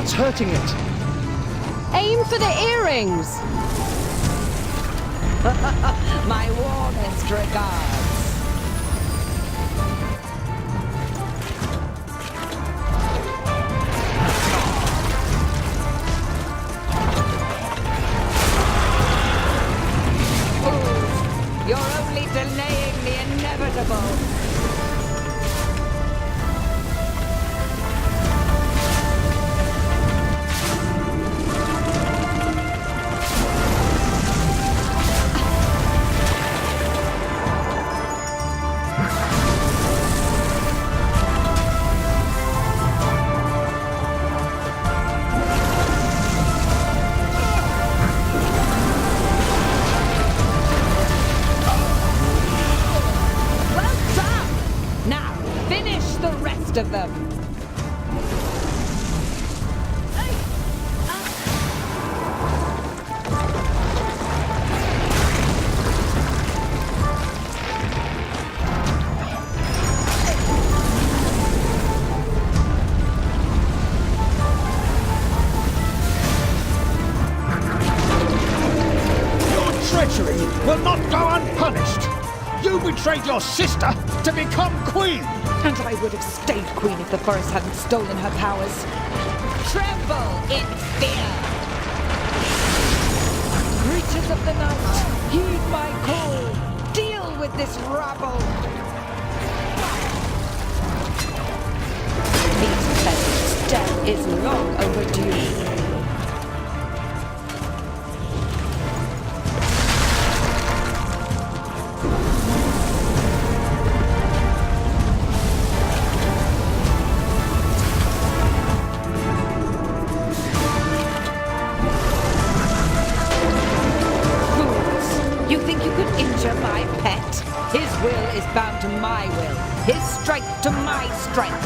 What's hurting it? Aim for the earrings! My warmest regards. Fools, you're only delaying the inevitable. Of them. Your treachery will not go unpunished. You betrayed your sister to become queen. And I would have stayed queen if the forest hadn't stolen her powers. Tremble in fear! Creatures of the night, heed my call! Deal with this rabble! These peasants' death is long overdue. My pet. His will is bound to my will. His strength to my strength.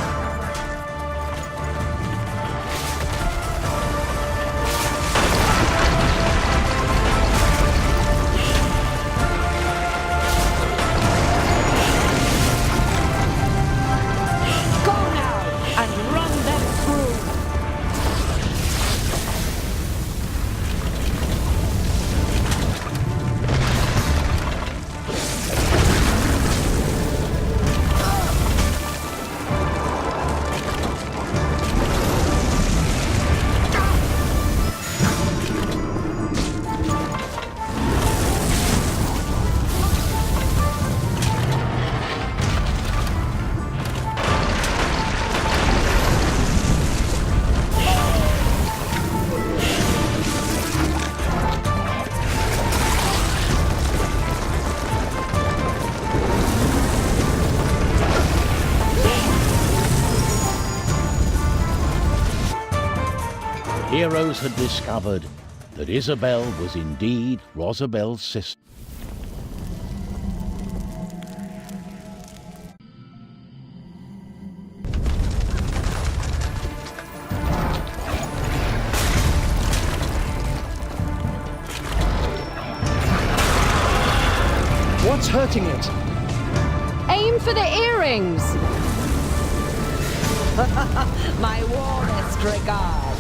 Go now and run them through. Heroes had discovered that Isabel was indeed Rosabel's sister. What's hurting it? Aim for the earrings! My warmest regards.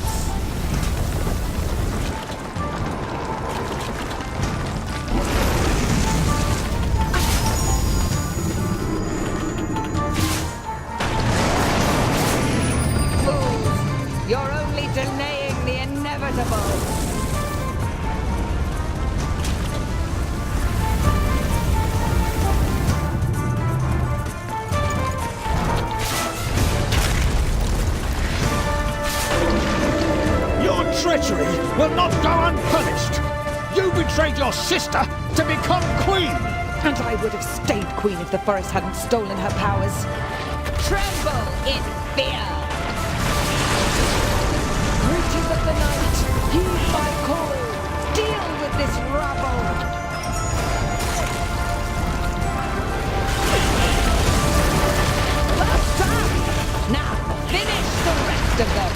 Fools, you're only delaying the inevitable. Treachery will not go unpunished. You betrayed your sister to become queen. And I would have stayed queen if the forest hadn't stolen her powers. Tremble in fear! Creatures of the night, heed my call! Deal with this rabble! Well done! Now, finish the rest of them!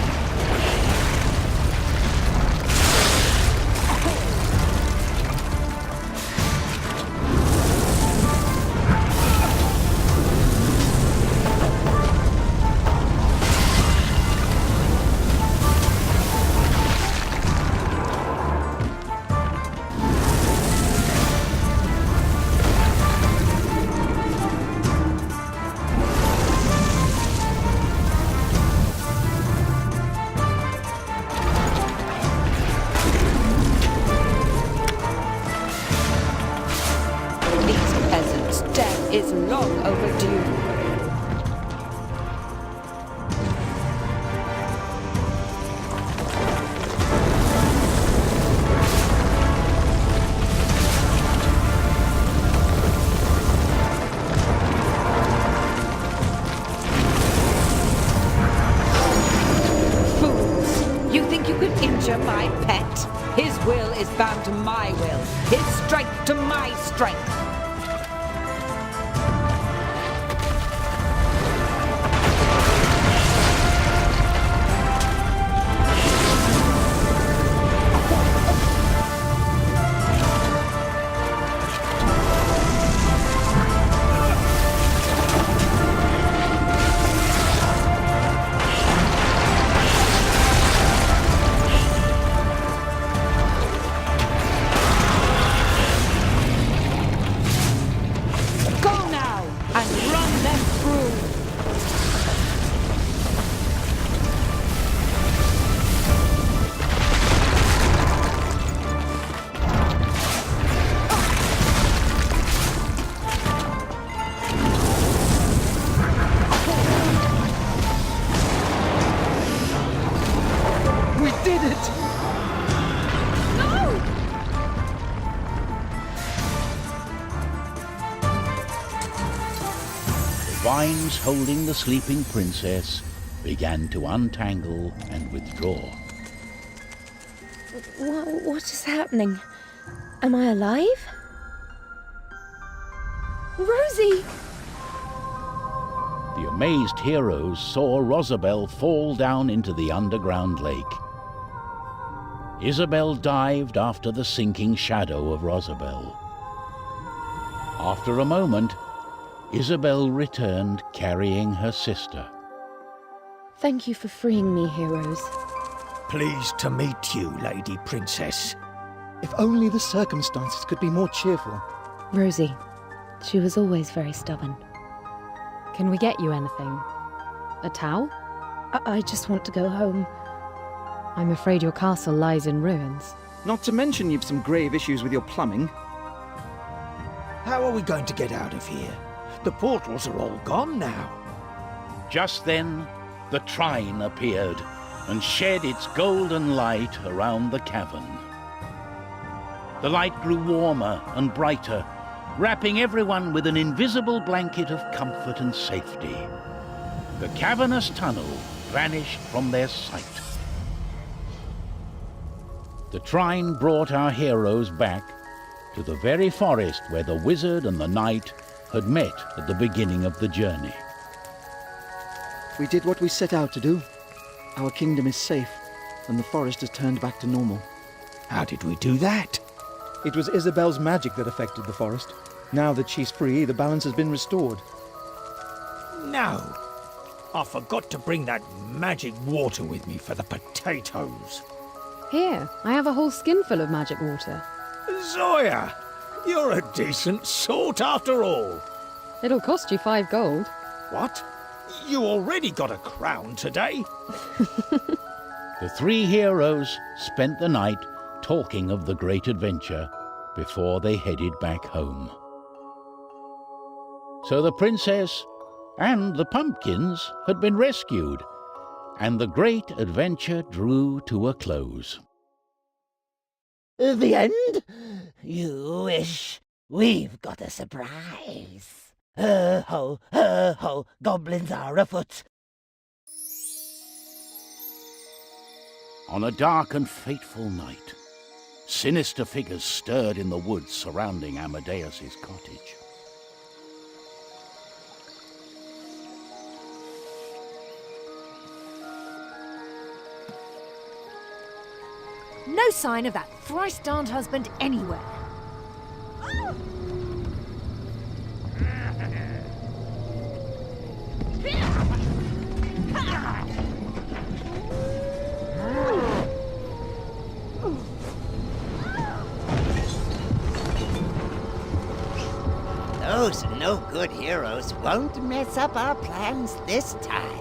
overdue. My pet. His will is bound to my will. His strength to my strength. Vines holding the sleeping princess began to untangle and withdraw. What is happening? Am I alive? Rosie! The amazed heroes saw Rosabelle fall down into the underground lake. Isabel dived after the sinking shadow of Rosabelle. After a moment, Isabel returned carrying her sister. Thank you for freeing me, heroes. Pleased to meet you, Lady Princess. If only the circumstances could be more cheerful. Rosie, she was always very stubborn. Can we get you anything? A towel? I just want to go home. I'm afraid your castle lies in ruins. Not to mention you've some grave issues with your plumbing. How are we going to get out of here? The portals are all gone now. Just then, the Trine appeared and shed its golden light around the cavern. The light grew warmer and brighter, wrapping everyone with an invisible blanket of comfort and safety. The cavernous tunnel vanished from their sight. The Trine brought our heroes back to the very forest where the wizard and the knight had met at the beginning of the journey. We did what we set out to do. Our kingdom is safe, and the forest has turned back to normal. How did we do that? It was Isabel's magic that affected the forest. Now that she's free, the balance has been restored. No. I forgot to bring that magic water with me for the potatoes. Here, I have a whole skin full of magic water. Zoya, you're a decent sort after all. It'll cost you 5 gold. What? You already got a crown today? The 3 heroes spent the night talking of the great adventure before they headed back home. So the princess and the pumpkins had been rescued, and the great adventure drew to a close. The end? You wish. We've got a surprise. Ho, goblins are afoot. On a dark and fateful night, sinister figures stirred in the woods surrounding Amadeus's cottage. No sign of that thrice-darned husband anywhere. Those no-good heroes won't mess up our plans this time.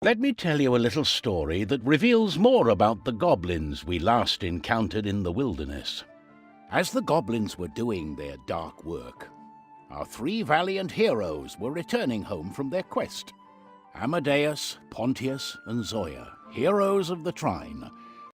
Let me tell you a little story that reveals more about the goblins we last encountered in the wilderness. As the goblins were doing their dark work, our 3 valiant heroes were returning home from their quest. Amadeus, Pontius, and Zoya, heroes of the Trine,